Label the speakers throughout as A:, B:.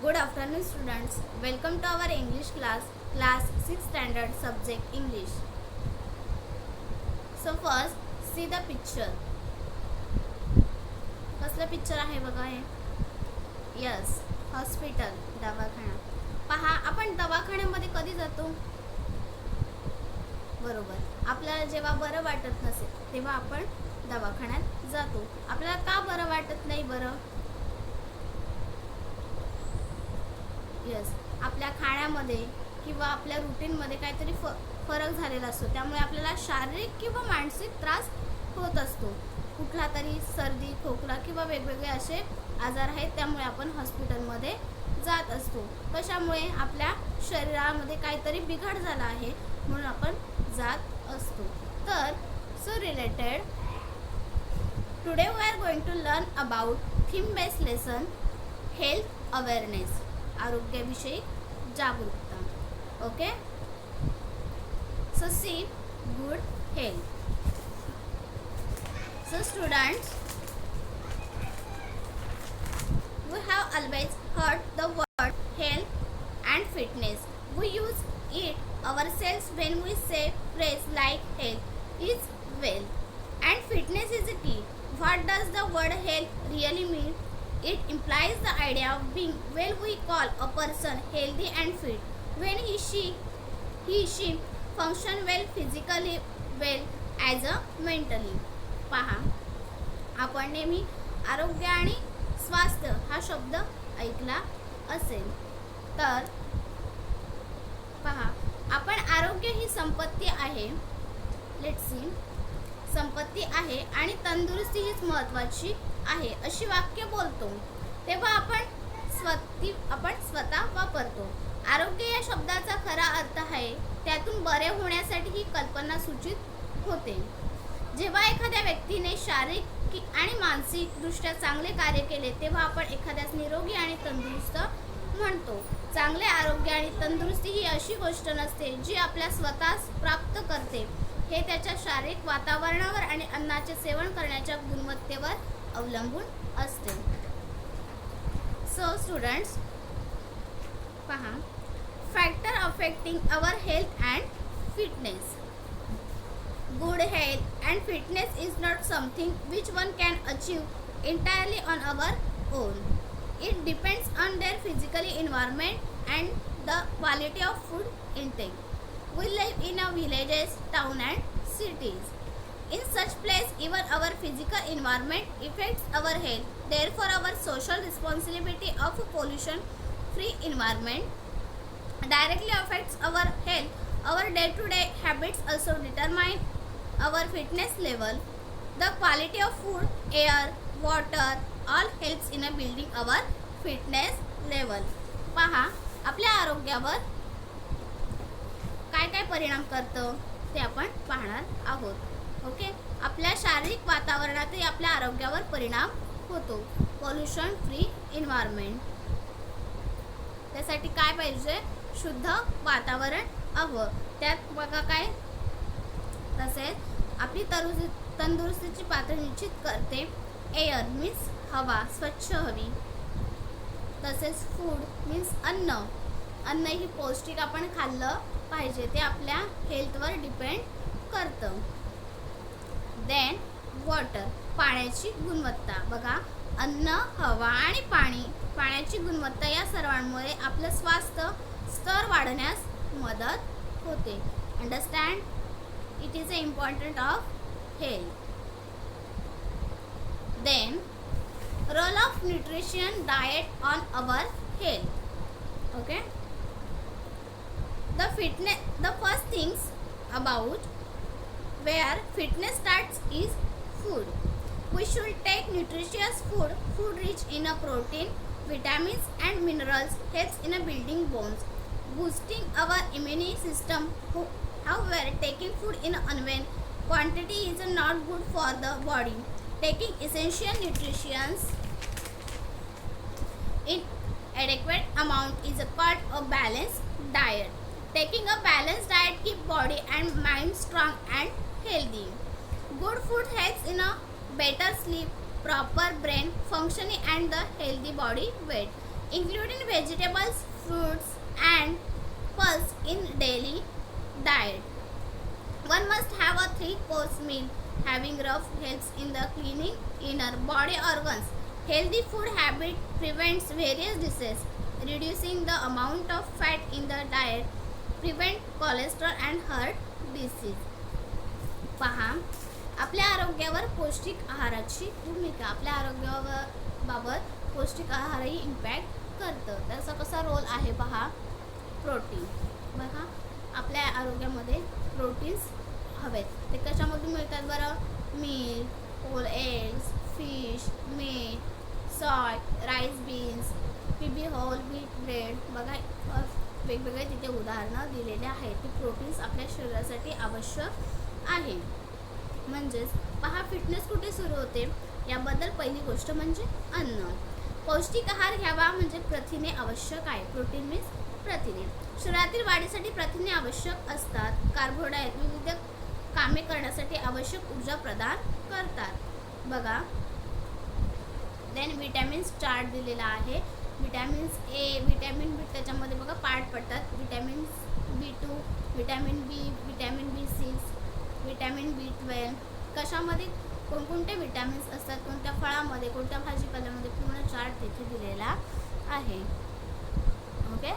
A: Good afternoon students. Welcome to our English class 6 standard subject English. So first see the picture. कसलं picture आहे बघा हे. Yes, hospital, दवाखाना. पहा, आपण दवाखान्यामध्ये कधी जातो? बरोबर, आपल्याला जेव्हा बरं वाटत नसेल तेव्हा आपण दवाखान्यात जातो. आपल्याला का बरं वाटत नाही बरं? यस, आपल्या खाण्यामध्ये किंवा आपल्या रुटीनमध्ये काहीतरी फरक झालेला असतो, त्यामुळे आपल्याला शारीरिक किंवा मानसिक त्रास होत असतो. कुठला तरी सर्दी, खोकला किंवा वेगवेगळे असे आजार आहेत, त्यामुळे आपण हॉस्पिटलमध्ये जात असतो. कशामुळे? आपल्या शरीरामध्ये काहीतरी बिघाड झाला आहे म्हणून आपण जात असतो. तर so related today we are going to learn about theme based lesson health awareness, आरोग्याविषयी जागरूकता. Okay, so see good health. So students, we have always heard the word health and fitness. We use it ourselves when we say phrase like health is wealth and fitness is a key. What does the word health really mean? It implies the idea of being well. We call a person healthy and fit when she function well physically, well as a mentally. पहा, आपण नेहमी आरोग्य आणि स्वास्थ्य हा शब्द ऐकला असेल. तर पहा, आपण आरोग्य ही संपत्ती आहे, लेट्स सी, संपत्ती आहे आणि तंदुरुस्ती हीच महत्त्वाची आहे अशी वाक्य बोलतो तेव्हा आपण स्वतः वापरतो. आरोग्य या शब्दाचा खरा अर्थ आहे त्यातून बरे होण्यासाठी ही कल्पना सूचित होते. जेव्हा एखाद्या व्यक्तीने शारीरिक आणि मानसिक दृष्ट्या चांगले कार्य केले तेव्हा आपण एखाद्यास निरोगी आणि तंदुरुस्त म्हणतो. चांगले आरोग्य आणि तंदुरुस्ती ही अशी गोष्ट नसते जी आपल्या स्वतःच प्राप्त करते, हे त्याच्या शारीरिक वातावरणावर आणि अन्नाचे सेवन करण्याच्या गुणवत्तेवर अवलंबून असते. सो स्टुडंट्स, पहा, factor affecting our health and fitness. Good health and fitness is not something which one can achieve entirely on our own. It depends on their physical environment and the quality of food intake. We live in a villages, town and cities. In such place, even our physical environment affects our health. Therefore, our social responsibility of a pollution-free environment directly affects our health. Our day-to-day habits also determine our fitness level. The quality of food, air, water all helps in a building our fitness level. पहा, आपल्या आरोग्यावर काय काय परिणाम करतं ते आपण पाहणार आहोत. ओके, आपल्या शारीरिक वातावरणातही आपल्या आरोग्यावर परिणाम होतो. पोल्युशन फ्री एन्व्हायरमेंट, त्यासाठी काय पाहिजे? शुद्ध वातावरण हवं. त्यात बघा काय, तसेच आपली तंदुरुस्तीची पातळी निश्चित करते. एअर मीन्स हवा, स्वच्छ हवी. तसेच फूड मीन्स अन्न ही पौष्टिक आपण खाल्लं पाहिजे, ते आपल्या हेल्थवर डिपेंड करतं. देन वॉटर, पाण्याची गुणवत्ता. बघा, अन्न, हवा आणि पाण्याची गुणवत्ता या सर्वांमुळे आपलं स्वास्थ्य स्तर वाढण्यास मदत होते. Understand? It is important of health. Then role of nutrition diet on our health. Okay, the first things about where fitness starts is food. We should take nutritious food rich in a protein, vitamins and minerals helps in a building bones, boosting our immune system. However, taking food in unwanted quantity is not good for the body. Taking essential nutrition in adequate amount is called a balanced diet. Taking a balanced diet keeps body and mind strong and healthy. Good food helps in a better sleep, proper brain functioning and the healthy body weight. including vegetables, fruits, and pulse in daily diet. One must have a 3-course meal. Having rough helps in the cleaning inner body organs. Healthy food habit prevents various diseases, reducing the amount of fat in the diet, prevent cholesterol and heart disease. पहा, आपल्या आरोग्यावर पौष्टिक आहाराची भूमिका. आपल्या आरोग्याबाबत पौष्टिक आहारही impact करतं. त्याचा कसा रोल आहे पहा. प्रोटीन. बघा, आपल्या आरोग्यामध्ये प्रोटीन्स हवेत. ते कशामधून मिळतात बरं. Milk, whole eggs, fish, meat, salt, rice beans, PB whole wheat bread. बघा, वेगवेगळे तिथे उदाहरणं दिलेले आहेत. ती प्रोटीन्स आपल्या शरीरासाठी आवश्यक आहे. म्हणजेच पहा, फिटनेस कुठे सुरू होते याबद्दल पहिली गोष्ट म्हणजे अन्न. पौष्टिक आहार घ्यावा म्हणजे प्रथिने आवश्यक आहे. प्रोटीन मीन्स प्रथिने. शरीरातील वाढीसाठी प्रथिने आवश्यक असतात. कार्बोहायड्रेट विविध कामे करण्यासाठी आवश्यक ऊर्जा प्रदान करतात. बघा, देन विटॅमिन्स चार्ट दिलेला आहे. विटॅमिन्स ए, विटॅमिन बी, त्याच्यामध्ये बघा पार्ट पडतात. विटॅमिन B2, विटॅमिन बी, विटॅमिन B6, विटॅमिन B12. कशामध्ये कोणकोणते विटॅमिन्स असतात, कोणत्या फळामध्ये, कोणत्या भाजीपाल्यामध्ये, पूर्ण चार्ट तिथे दिलेला आहे. ओके.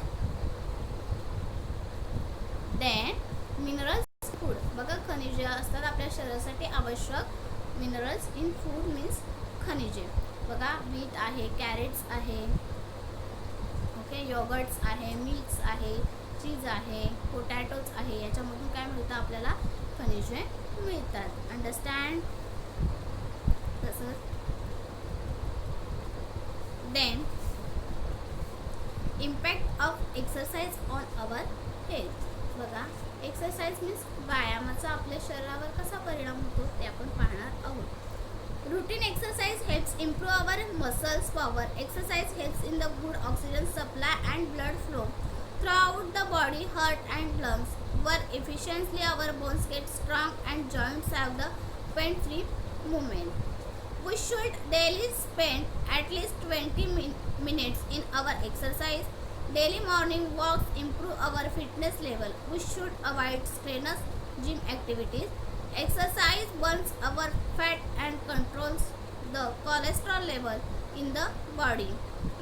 A: Then minerals food. बघा, खनिजे असतात आपल्या शरीरासाठी आवश्यक. मिनरल्स इन फूड मीन्स खनिजे. बघा, बीट आहे, कॅरेट्स आहे, ओके, योगर्ट्स आहे, मिल्क्स आहे, चीज आहे, पोटॅटोज आहे. याच्यामधून काय मिळतं आपल्याला, खनिजे मिळतात. अंडरस्टँड. तसं then impact of exercise on our health. बघा, एक्सरसाइज मीन्स व्यायामाचा आपल्या शरीरावर कसा परिणाम होतो ते आपण पाहणार आहोत. Routine exercise helps improve our muscles power. Exercise helps in the good oxygen supply and blood flow throughout the body. Heart and lungs work efficiently. Our bones get strong and joints have the pain-free movement. We should daily spend at least 20 minutes in our exercise. Daily morning walks improve our fitness level. We should avoid strenuous gym activities. Exercise burns our fat and controls the cholesterol level in the body.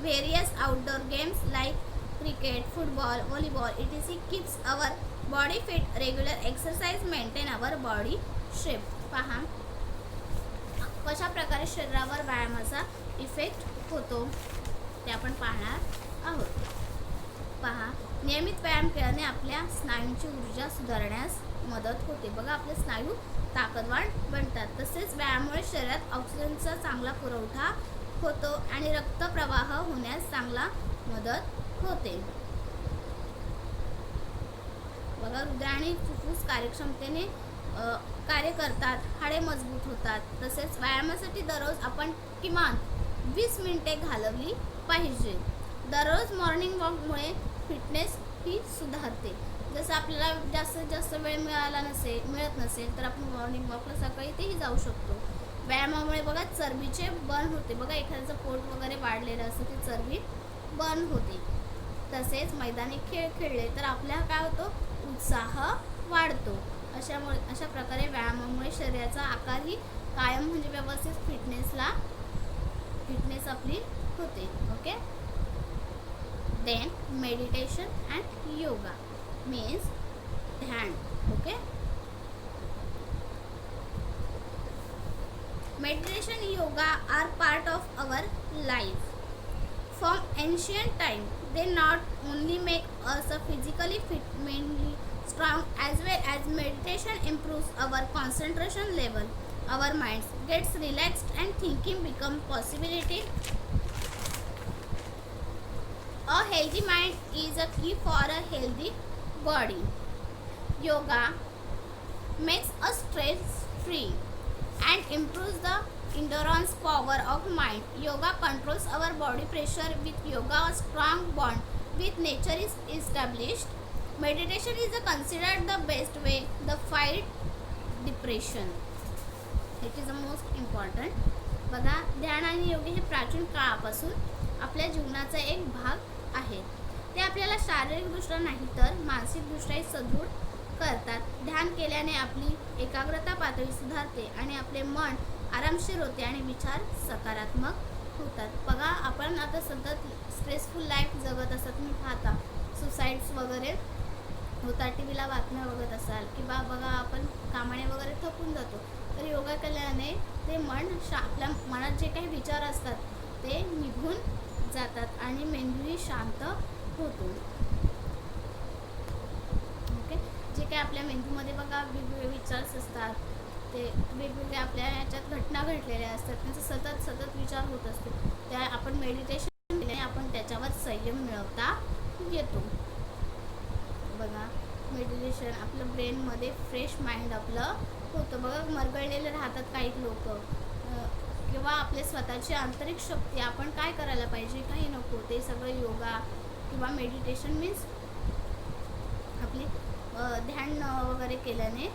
A: Various outdoor games like cricket, football, volleyball, etc. keeps our body fit. Regular exercise maintain our body shape. पहा, कशा प्रकारे शरीरावर व्यायामाचा effect होतो ते आपण पाहणार आहोत. पहा, नियमित व्यायाम केल्याने आपल्या स्नायूंची ऊर्जा सुधारण्यास मदत होते. बघा, आपले स्नायू ताकदवान बनतात. तसेच व्यायामामुळे शरीरात ऑक्सिजनचा चांगला पुरवठा होतो आणि रक्तप्रवाह होण्यास चांगला मदत होते. बघा, हृदय आणि फुफ्फुस कार्यक्षमतेने कार्य करतात. हाडे मजबूत होतात. तसेच व्यायामासाठी दररोज आपण किमान 20 मिनिटे घालवली पाहिजे. दररोज मॉर्निंग वॉकमुळे फिटनेस ही सुधारते. जसं आपल्याला जास्तीत जास्त वेळ मिळत नसेल तर आपण मॉर्निंग वॉकला सकाळी तेही जाऊ शकतो. व्यायामामुळे बघा चरबीचे बर्न होते. बघा, एखाद्याचं पोट वगैरे वाढलेलं असतं ते चरबी बर्न होते. तसेच मैदानी खेळ खेळले तर आपल्या काय होतो, उत्साह वाढतो. अशा प्रकारे व्यायामामुळे शरीराचा आकारही कायम म्हणजे व्यवस्थित फिटनेस आपली होते. Okay. Then meditation and yoga means ध्यान. Okay. Meditation yoga are part of our life. From ancient time, they not only make us physically fit, mentally strong, as well as meditation improves our concentration level. Our minds gets relaxed and thinking become possibility. A healthy mind is a key for a healthy body. Yoga makes us stress free and improves the endurance power of mind. Yoga controls our body pressure. With yoga, a strong bond with nature is established. Meditation is considered the best way to fight depression. It is the most important. बघा, ध्यान आणि योग हे प्राचीन काळापासून आपल्या जीवनाचा एक भाग आहे. ते आपल्याला शारीरिकदृष्ट्या नाही तर मानसिकदृष्ट्याही सदृढ करतात. ध्यान केल्याने आपली एकाग्रता पातळी सुधारते आणि आपले मन आरामशीर होते आणि विचार सकारात्मक होतात. बघा, आपण आता सतत स्ट्रेसफुल लाईफ जगत असतात, तुम्ही पाहता सुसाईड्स वगैरे होतात, टी व्हीला बातम्या बघत असाल, किंवा बघा आपण कामाने वगैरे थकून जातो, तर योगा केल्याने ते आपल्या मनात जे काही विचार असतात ते निघून जातात आणि मेंदूही शांत होतो. ओके, जे काही आपल्या मेंदूमध्ये बघा वेगवेगळे विचार असतात, ते वेगवेगळे आपल्या याच्यात घटना घडलेल्या असतात, त्यांचा सतत विचार होत असतो. त्या आपण मेडिटेशन केल्याने आपण त्याच्यावर संयम मिळवता येतो. बघा, मेडिटेशन आपलं ब्रेनमध्ये फ्रेश माइंड आपलं होतं. बघा, मरगळलेले राहतात काही लोक, किंवा आपले स्वतःची आंतरिक शक्ती, आपण काय करायला पाहिजे काही नको, ते सगळं योगा किंवा मेडिटेशन मीन्स आपली ध्यान वगैरे केल्याने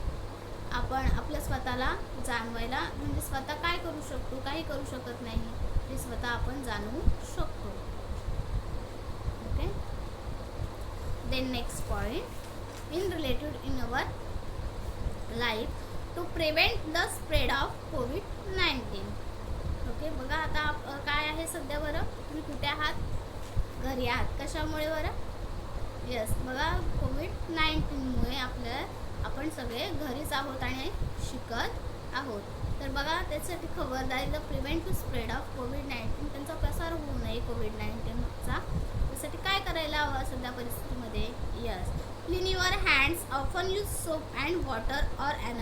A: आपण आपल्या स्वतःला जाणवायला, म्हणजे स्वतः काय करू शकतो, काही करू शकत नाही, हे स्वतः आपण जाणवू शकतो. Okay, then next point in related in our life to prevent the spread of COVID-19. Okay, बघा आता काय आहे सध्या, बरं तुम्ही कुठे आहात, घरी आहात, कशामुळे बरं, यस, बघा COVID-19मुळे आपण सगळे घरीच आहोत आणि शिकत आहोत. तर बघा, त्यासाठी खबरदारी, the prevent to spread of COVID-19, त्यांचा प्रसार होऊ नये COVID-19चा, त्यासाठी काय करायला हवं सध्या परिस्थितीमध्ये, yes, clean your hands, often use soap and water or an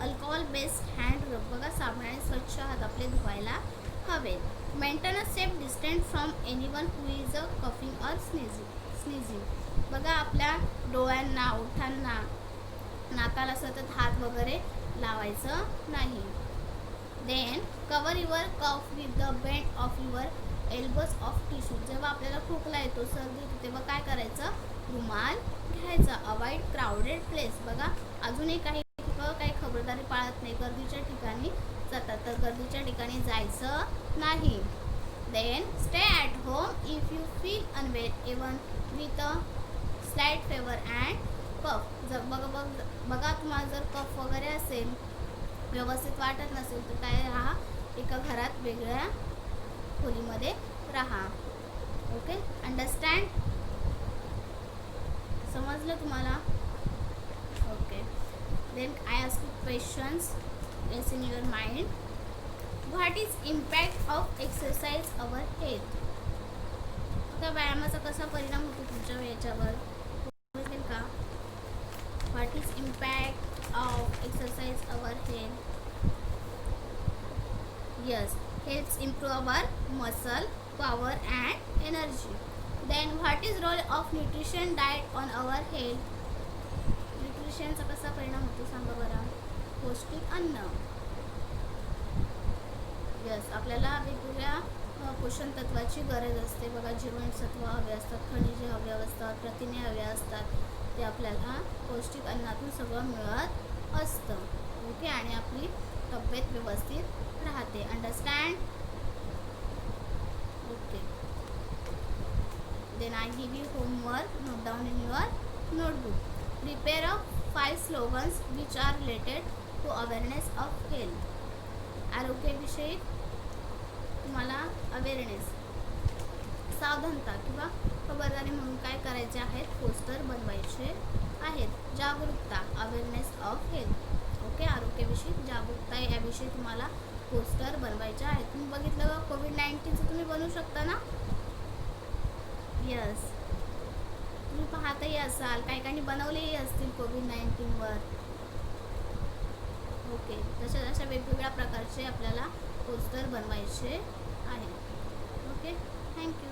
A: alcohol based hand rub. बघा, साबणाने स्वच्छ हात आपले धुवायला हवे. Maintain a safe distance from anyone who is a coughing or sneezing. बघा, आपल्या डोळ्यांना, ओठांना, नाकाला सतत हात वगैरे लावायचं नाही. Then cover your cough with the bend of your elbows of tissue. जेव्हा आपल्याला खोकला येतो, सर्दी होते, तेव्हा काय करायचं, रुमाल घ्यायचा. Avoid crowded place. बघा, अजूनही काही खबरदारी पाळत नाही, गर्दीच्या ठिकाणी जातात, तर गर्दीच्या ठिकाणी जायचं नाही. Then stay at home if you feel unwell even with a slight fever and cough. जर बघा तुम्हाला जर कफ वगैरे असेल, व्यवस्थित वाटत नसेल, तर काय राहा, एका घरात वेगळ्या खोलीमध्ये राहा. ओके, अंडरस्टँड, समजलं तुम्हाला? Okay, then I ask you questions, less in your mind. What is impact of exercise our health. आता व्यायामाचा कसा परिणाम होतो तुमच्या याच्यावर, समजेल का? What is impact of exercise our health, yes, helps improve our muscle power and energy. Then what is role of nutrition diet on our health. न्यूट्रिशनचा कसा परिणाम होतो सांगा बरं. पौष्टिक अन्न, यस, आपल्याला वेगवेगळ्या पोषण तत्वाची गरज असते. बघा, जीवनसत्व हवे असतात, खनिजे हवे असतात, प्रथिने हवे असतात, ते आपल्याला पौष्टिक अन्नातून सगळं मिळत असतं. ओके, आणि आपली तब्येत व्यवस्थित राहते. Understand? Okay, then I give you homework, note down in your notebook. Prepare a 5 slogans which are related to awareness of health. आरोग्याविषयी तुम्हाला अवेअरनेस, सावधानता किंवा खबरदारी म्हणून काय करायचे आहेत, पोस्टर बनवायचे आहेत. जागरूकता, अवेअरनेस ऑफ हेल्थ. ओके, आरोग्याविषयी जागरूकता याविषयी तुम्हाला पोस्टर बनवायचे आहेत. तुम्ही बघितलं का, COVID-19चं तुम्ही बनवू शकता ना, यस, तुम्ही पाहतही असाल, काही बनवलेही असतील COVID-19वर. ओके, अशा वेगवेगळ्या प्रकारचे आपल्याला पोस्टर बनवायचे आहे. Okay, thank you.